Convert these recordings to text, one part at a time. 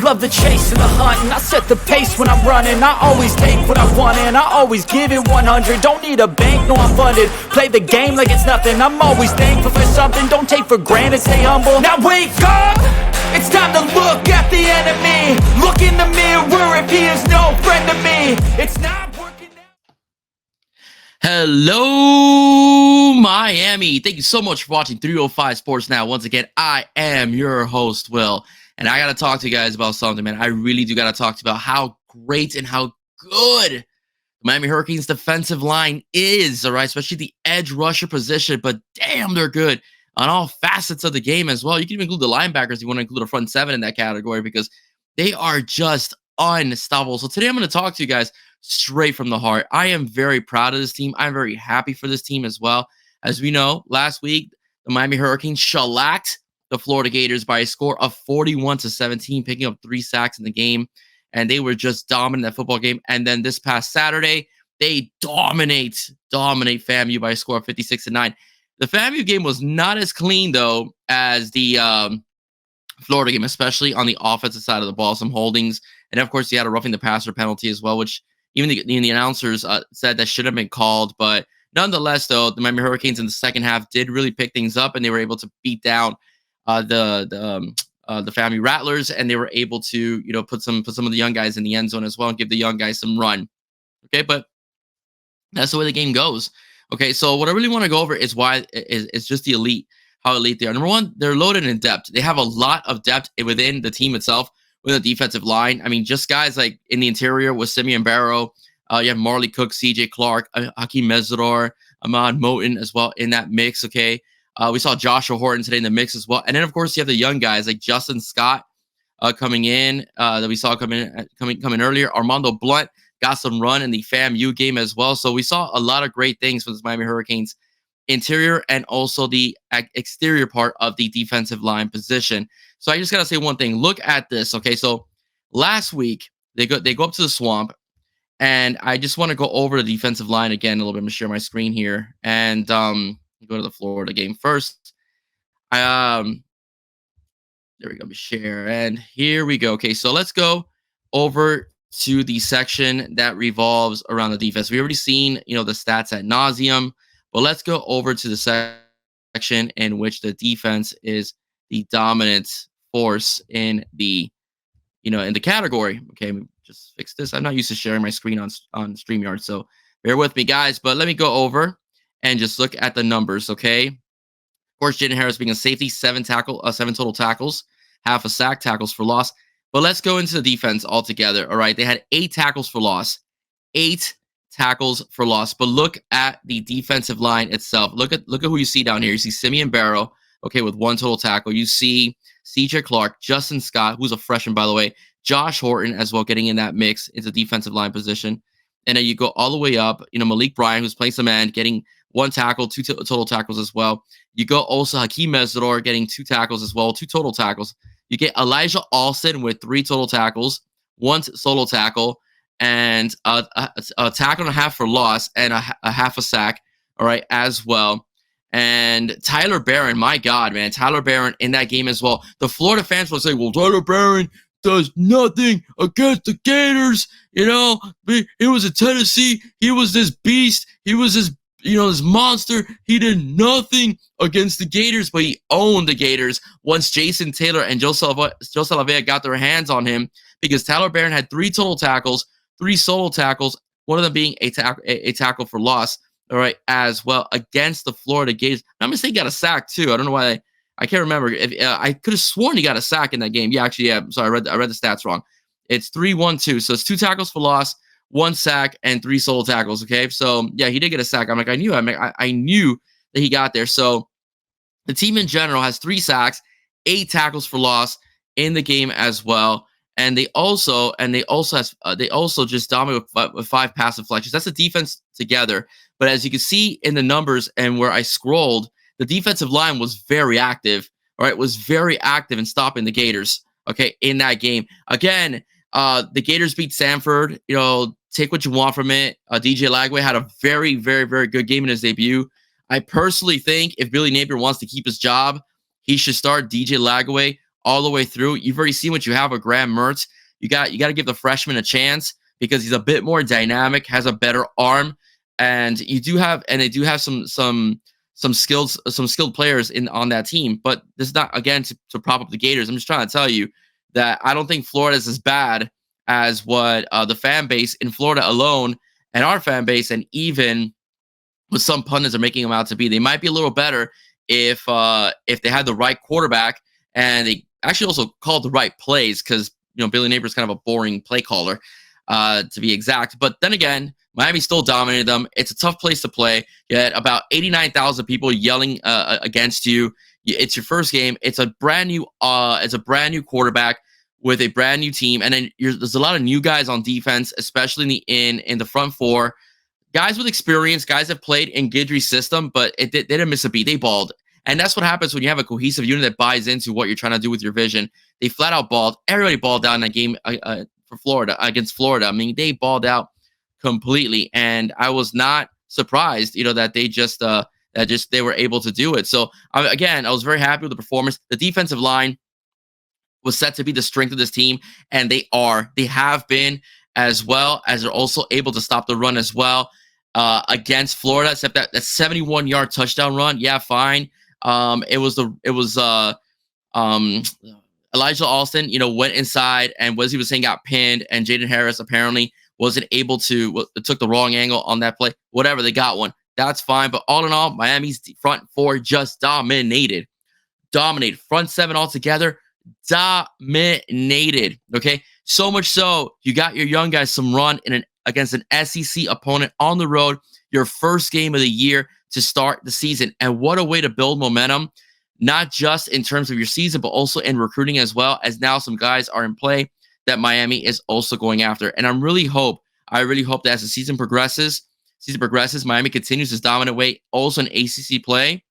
love the chase and the hunt, and I set the pace when I'm running. I always take what I want and I always give it 100. Don't need a bank, no I'm funded. Play the game like it's nothing. I'm always thankful for something. Don't take for granted, stay humble. Now wake up! It's time to look at the enemy. Look in the mirror if he is no friend to me. It's not working out. Hello, Miami. Thank you so much for watching 305 Sports Now. Once again, I am your host, Will. And I got to talk to you guys about something, man. I really do got to talk to you about how great and how good the Miami Hurricanes defensive line is, all right? Especially the edge rusher position. But damn, they're good on all facets of the game as well. You can even include the linebackers if you want to include a front seven in that category because they are just unstoppable. So today I'm going to talk to you guys straight from the heart. I am very proud of this team. I'm very happy for this team as well. As we know, last week, the Miami Hurricanes shellacked the Florida Gators by a score of 41-17, picking up 3 sacks in the game. And they were just dominant in that football game. And then this past Saturday, they dominate FAMU by a score of 56-9. The FAMU game was not as clean, though, as the Florida game, especially on the offensive side of the ball. Some holdings. And, of course, you had a roughing the passer penalty as well, which even the announcers said that should have been called. But nonetheless, though, the Miami Hurricanes in the second half did really pick things up, and they were able to beat down the FAMU Rattlers, and they were able to, put some of the young guys in the end zone as well and give the young guys some run. Okay, but that's the way the game goes. Okay, so what I really want to go over is why it's just the elite, how elite they are. Number one, they're loaded in depth. They have a lot of depth within the team itself, with the defensive line. I mean, just guys like in the interior with Simeon Barrow, you have Marley Cook, CJ Clark, Hakeem Mesidor, Ahmad Moten as well in that mix. Okay. We saw Joshua Horton today in the mix as well. And then, of course, you have the young guys like Justin Scott coming in that we saw coming earlier. Armando Blunt got some run in the FAMU game as well. So we saw a lot of great things from this Miami Hurricanes interior and also the exterior part of the defensive line position. So I just got to say one thing. Look at this. Okay, so last week they go up to the Swamp, and I just want to go over the defensive line again a little bit. I'm going to share my screen here and go to the Florida game first. There we go. Share, and here we go. Okay, so let's go over to the section that revolves around the defense. We already seen, the stats ad nauseum, but let's go over to the section in which the defense is the dominant force in the, in the category. Okay, just fix this. I'm not used to sharing my screen on StreamYard, so bear with me, guys. But let me go over and just look at the numbers. Okay, of course, Jaden Harris being a safety, 7 total tackles, half a sack, tackles for loss. But let's go into the defense altogether. All right, they had 8 tackles for loss, 8 tackles for loss. But look at the defensive line itself. Look at who you see down here. You see Simeon Barrow, okay, with 1 total tackle. You see CJ Clark, Justin Scott, who's a freshman, by the way, Josh Horton as well, getting in that mix into defensive line position. And then you go all the way up, Malik Bryan, who's playing some end, getting 1 tackle, 2 total tackles as well. You go also Hakeem Mesidor getting 2 tackles as well, 2 total tackles. You get Elijah Alston with 3 total tackles, 1 solo tackle, and a tackle and a half for loss, and a half a sack, all right, as well. And Tyler Barron, my God, man, Tyler Barron in that game as well. The Florida fans will say, well, Tyler Barron does nothing against the Gators. He was in Tennessee. He was this beast. He was this, this monster. He did nothing against the Gators, but he owned the Gators once Jason Taylor and Joe Salavea got their hands on him, because Tyler Barron had 3 total tackles, 3 solo tackles, one of them being a tackle for loss, all right, as well, against the Florida Gators. I'm going to say he got a sack, too. I don't know why. I can't remember. If I could have sworn he got a sack in that game. Yeah, actually, yeah. Sorry, I read the stats wrong. It's 3-1-2. So it's 2 tackles for loss, 1 sack, and 3 solo tackles. Okay, so yeah, he did get a sack. I'm like, I knew that he got there. So the team in general has 3 sacks, 8 tackles for loss in the game as well. And they also just dominate with 5 pass deflections. That's the defense together. But as you can see in the numbers and where I scrolled, the defensive line was very active. All right, was very active in stopping the Gators. Okay, in that game. Again, the Gators beat Samford. Take what you want from it. DJ Lagway had a very, very, very good game in his debut. I personally think if Billy Napier wants to keep his job, he should start DJ Lagway all the way through. You've already seen what you have with Graham Mertz. You got to give the freshman a chance because he's a bit more dynamic, has a better arm, and they do have some skilled players on that team. But this is not, again, to prop up the Gators. I'm just trying to tell you that I don't think Florida is as bad as what the fan base in Florida alone and our fan base, and even what some pundits are making them out to be. They might be a little better if they had the right quarterback, and they actually also called the right plays, because Billy Napier is kind of a boring play caller, to be exact. But then again, Miami still dominated them. It's a tough place to play. You had about 89,000 people yelling against you. It's your first game. It's a brand new quarterback with a brand new team, and then there's a lot of new guys on defense, especially in the front four. Guys with experience, guys that played in Guidry's system, but they didn't miss a beat. They balled. And that's what happens when you have a cohesive unit that buys into what you're trying to do with your vision. They flat out balled. Everybody balled out in that game for Florida, against Florida. I mean, they balled out completely. And I was not surprised, that they were able to do it. So again, I was very happy with the performance. The defensive line was set to be the strength of this team, and they have been, as well as they're also able to stop the run as well against Florida, except that 71-yard touchdown run. Yeah, fine. It was Elijah Alston, went inside, and Wesley was saying got pinned, and Jaden Harris apparently wasn't able to, took the wrong angle on that play. Whatever, they got one. That's fine. But all in all, Miami's front four just dominated. Front seven altogether, dominated. Okay, so much so you got your young guys some run against an SEC opponent on the road, your first game of the year to start the season. And what a way to build momentum, not just in terms of your season, but also in recruiting as well, as now some guys are in play that Miami is also going after. And I really hope that as the season progresses, Miami continues this dominant way, also in ACC play,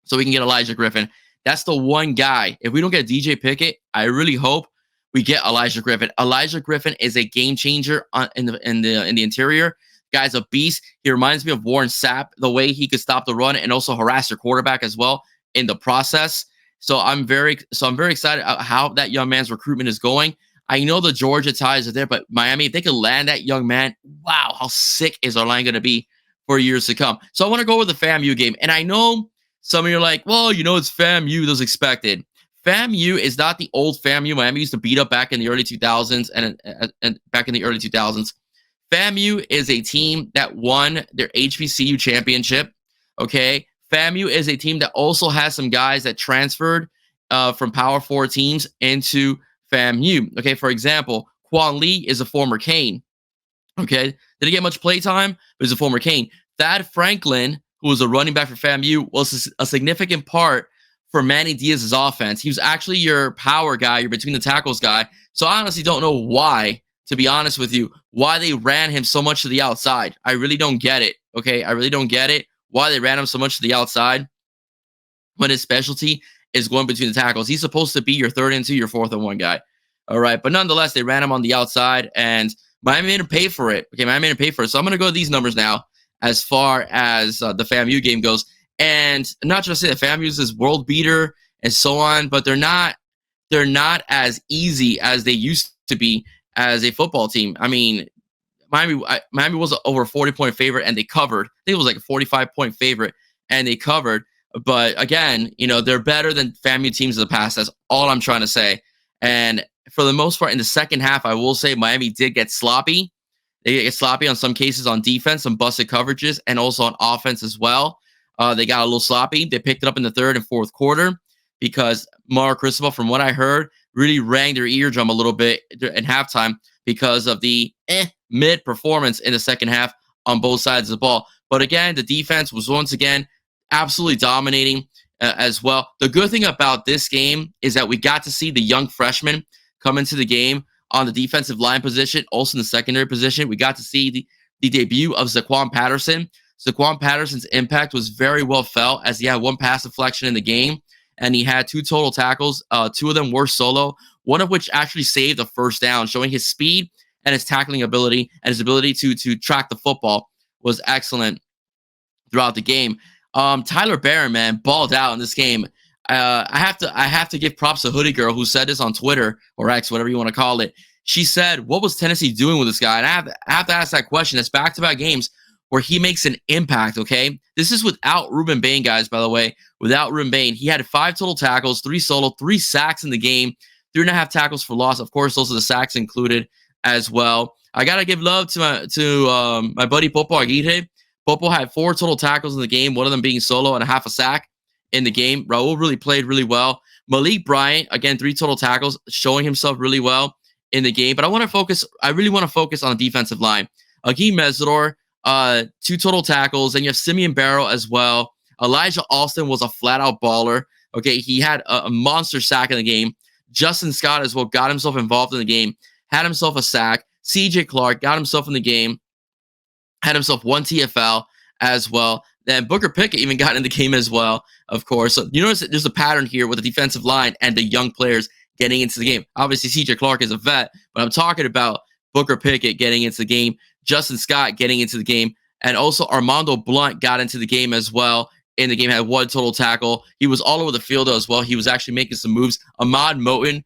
so we can get Elijah Griffin. That's the one guy. If we don't get DJ Pickett, I really hope we get Elijah Griffin. Elijah Griffin is a game changer in the interior. Guy's a beast. He reminds me of Warren Sapp, the way he could stop the run and also harass your quarterback as well in the process. So I'm very excited how that young man's recruitment is going. I know the Georgia ties are there, but Miami, if they can land that young man, wow, how sick is our line going to be for years to come? So I want to go with the FAMU game. And I know some of you are like, well, it's FAMU, that was expected. FAMU is not the old FAMU Miami used to beat up back in the early 2000s and back in the early 2000s. FAMU is a team that won their HBCU championship. Okay, FAMU is a team that also has some guys that transferred from Power 4 teams into FAMU. Okay, for example, Quan Lee is a former Cane. Okay, didn't get much play time, but he's a former Cane. Thad Franklin, who was a running back for FAMU, was a significant part for Manny Diaz's offense. He was actually your power guy, your between the tackles guy. So I honestly don't know why, to be honest with you, why they ran him so much to the outside. I really don't get it. Okay, I really don't get it. Why they ran him so much to the outside when his specialty is going between the tackles. He's supposed to be your 3rd and 2, your 4th and 1 guy. All right, but nonetheless, they ran him on the outside, and Miami made him pay for it. Okay, Miami made him pay for it. So I'm going to go to these numbers now as far as the FAMU game goes. And not just say that FAMU is this world beater and so on, but they're not as easy as they used to be as a football team. I mean, Miami was over a 40-point favorite, and they covered. I think it was like a 45-point favorite, and they covered. But again, they're better than FAMU teams of the past. That's all I'm trying to say. And for the most part, in the second half, I will say Miami did get sloppy. They get sloppy on some cases on defense, some busted coverages, and also on offense as well. They got a little sloppy. They picked it up in the 3rd and 4th quarter because Mauro Cristobal, from what I heard, really rang their eardrum a little bit in halftime because of the mid performance in the second half on both sides of the ball. But again, the defense was once again absolutely dominating as well. The good thing about this game is that we got to see the young freshmen come into the game on the defensive line position, also in the secondary position. We got to see the debut of Zaquan Patterson. Zaquan Patterson's impact was very well felt as he had 1 pass deflection in the game, and he had 2 total tackles. 2 of them were solo, one of which actually saved a first down, showing his speed and his tackling ability and his ability to track the football was excellent throughout the game. Tyler Barron, man, balled out in this game. I have to give props to Hoodie Girl, who said this on Twitter or X, whatever you want to call it. She said, "What was Tennessee doing with this guy?" And I have to ask that question. It's back-to-back games where he makes an impact. Okay, this is without Ruben Bain, guys. By the way, without Ruben Bain, he had 5 total tackles, 3 solo, 3 sacks in the game, 3.5 tackles for loss. Of course, those are the sacks included as well. I gotta give love to my buddy Popo Aguirre. Popo had 4 total tackles in the game, one of them being solo and a half a sack in the game. Raul really played really well. Malik Bryant, again, 3 total tackles, showing himself really well in the game. But I really want to focus on the defensive line. Akeem Mesidor, 2 total tackles, and you have Simeon Barrow as well. Elijah Alston was a flat-out baller. Okay, he had a monster sack in the game. Justin Scott as well got himself involved in the game, had himself a sack. CJ Clark got himself in the game, had himself 1 TFL as well. Then Booker Pickett even got in the game as well, of course. So you notice that there's a pattern here with the defensive line and the young players getting into the game. Obviously, CJ Clark is a vet, but I'm talking about Booker Pickett getting into the game, Justin Scott getting into the game, and also Armando Blunt got into the game as well. In the game, had 1 total tackle. He was all over the field as well. He was actually making some moves. Ahmad Moten,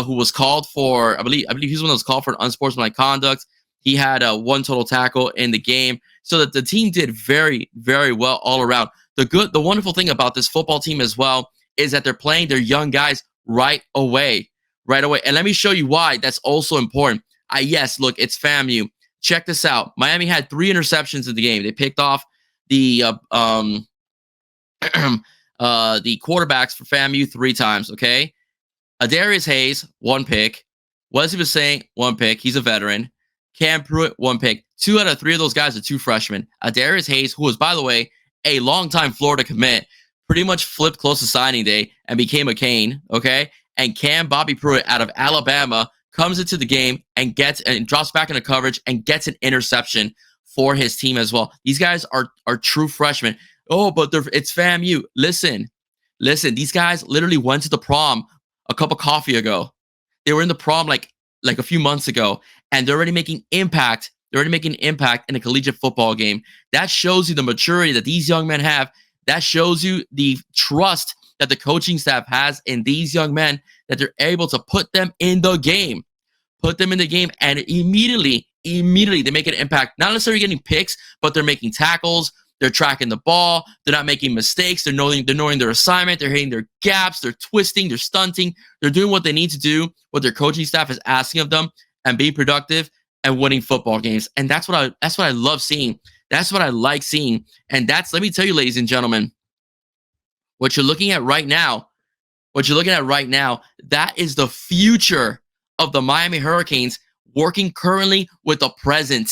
who was called for, I believe he's one that was called for an unsportsmanlike conduct. He had 1 total tackle in the game, so that the team did very, very well all around. The wonderful thing about this football team as well is that they're playing their young guys right away. And let me show you why that's also important. Yes, look, it's FAMU. Check this out. Miami had 3 interceptions in the game. They picked off the the quarterbacks for FAMU 3 times. Okay, Adarius Hayes 1 pick. Wesley Basang 1 pick. He's a veteran. Cam Pruitt 1 pick. 2 out of 3 of those guys are 2 freshmen. Adarius Hayes, who was, by the way, a longtime Florida commit, pretty much flipped close to signing day and became a Cane. Okay, and Cam Bobby Pruitt out of Alabama comes into the game and drops back into coverage and gets an interception for his team as well. These guys are true freshmen. Oh, but it's FAMU. Listen. These guys literally went to the prom a cup of coffee ago. They were in the prom like a few months ago, and they're already making impact. They're already making an impact in a collegiate football game. That shows you the maturity that these young men have. That shows you the trust that the coaching staff has in these young men, that they're able to put them in the game. And immediately they make an impact. Not necessarily getting picks, but they're making tackles. They're tracking the ball. They're not making mistakes. They're knowing their assignment. They're hitting their gaps. They're twisting. They're stunting. They're doing what they need to do, what their coaching staff is asking of them, and being productive and winning football games. And that's what I love seeing. That's what I like seeing. And let me tell you, ladies and gentlemen, what you're looking at right now, that is the future of the Miami Hurricanes working currently with the present.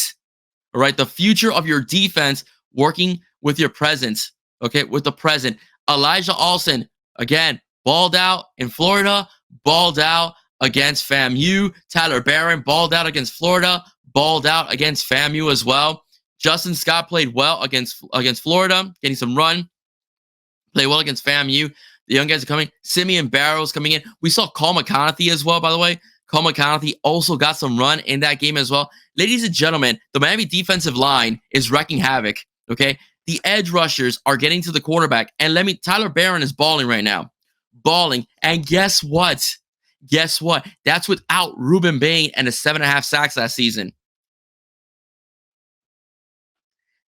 All right, the future of your defense working with your presence, okay, with the present. Elijah Alston, again, balled out in Florida, balled out against FAMU. Tyler Barron balled out against Florida, balled out against FAMU as well. Justin Scott played well against Florida, getting some run. Played well against FAMU. The young guys are coming. Simeon Barrow's coming in. We saw Cole McConaughey as well, by the way. Cole McConaughey also got some run in that game as well. Ladies and gentlemen, the Miami defensive line is wrecking havoc. Okay, the edge rushers are getting to the quarterback, and Tyler Barron is balling right now, And guess what? That's without Ruben Bain and the 7.5 sacks last season.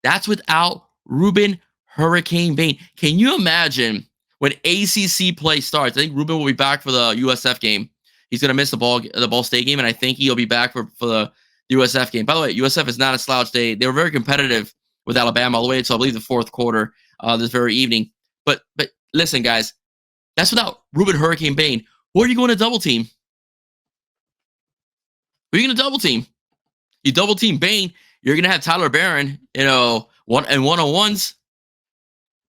That's without Ruben Hurricane Bain. Can you imagine when ACC play starts? I think Ruben will be back for the USF game. He's gonna miss the Ball State game, and I think he'll be back for the USF game. By the way, USF is not a slouch. They were very competitive with Alabama all the way until I believe the 4th quarter this very evening. But listen, guys, that's without Ruben Hurricane Bain. Who are you going to double team? Who are you going to double team? You double team Bain, you're going to have Tyler Barron, one-on-ones.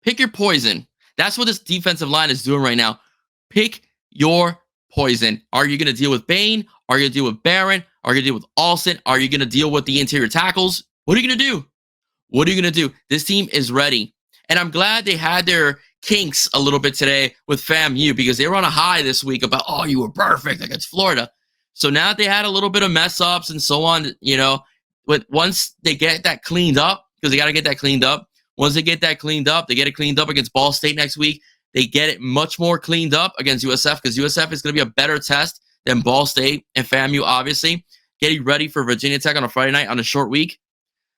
Pick your poison. That's what this defensive line is doing right now. Pick your poison. Are you going to deal with Bain? Are you going to deal with Barron? Are you going to deal with Alston? Are you going to deal with the interior tackles? What are you going to do? This team is ready. And I'm glad they had their kinks a little bit today with FAMU, because they were on a high this week about, oh, you were perfect against Florida. So now that they had a little bit of mess ups and so on, but once they get that cleaned up, because they got to get that cleaned up. Once they get that cleaned up, they get it cleaned up against Ball State next week. they get it much more cleaned up against USF, because USF is going to be a better test than Ball State and FAMU, obviously. Getting ready for Virginia Tech on a Friday night on a short week.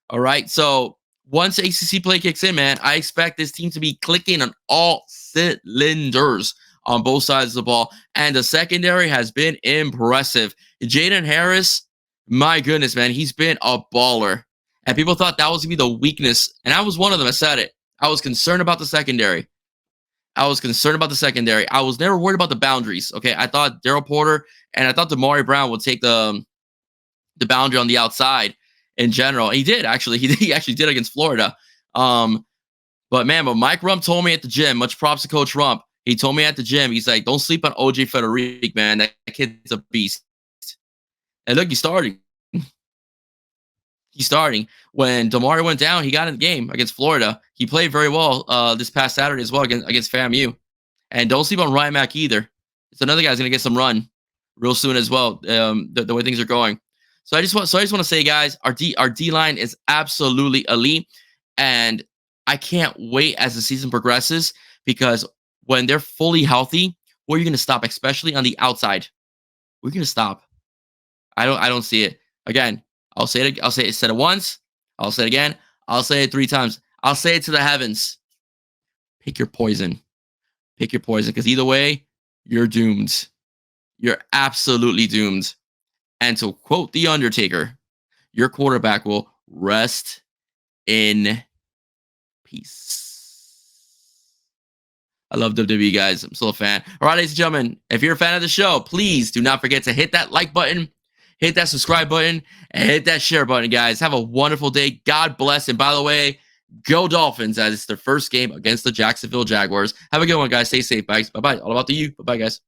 All right, so once ACC play kicks in, man, I expect this team to be clicking on all cylinders on both sides of the ball. And the secondary has been impressive. Jaden Harris, my goodness, man, he's been a baller. And people thought that was going to be the weakness. And I was one of them. I said it. I was concerned about the secondary. I was never worried about the boundaries. Okay, I thought Daryl Porter and I thought Damari Brown would take the boundary on the outside in general. He did, actually. He actually did against Florida. But Mike Rump told me at the gym, much props to Coach Rump. He told me at the gym, he's like, don't sleep on OJ Federico, man. That kid's a beast. And look, he's starting. When Damari went down, he got in the game against Florida. He played very well this past Saturday as well against FAMU. And don't sleep on Ryan Mack either. It's another guy's going to get some run real soon as well, the way things are going. So I just want to say, guys, our D line is absolutely elite. And I can't wait as the season progresses, because when they're fully healthy, where are you going to stop, especially on the outside? We're going to stop. I don't see it. Again, I'll say it. Said it once. I'll say it again. I'll say it 3 times. I'll say it to the heavens. Pick your poison. Because either way, you're doomed. You're absolutely doomed. And to quote The Undertaker, your quarterback will rest in peace. I love WWE, guys. I'm still a fan. All right, ladies and gentlemen, if you're a fan of the show, please do not forget to hit that like button, hit that subscribe button, and hit that share button, guys. Have a wonderful day. God bless. And by the way, go Dolphins, as it's their first game against the Jacksonville Jaguars. Have a good one, guys. Stay safe, guys. Bye-bye. All about the you. Bye-bye, guys.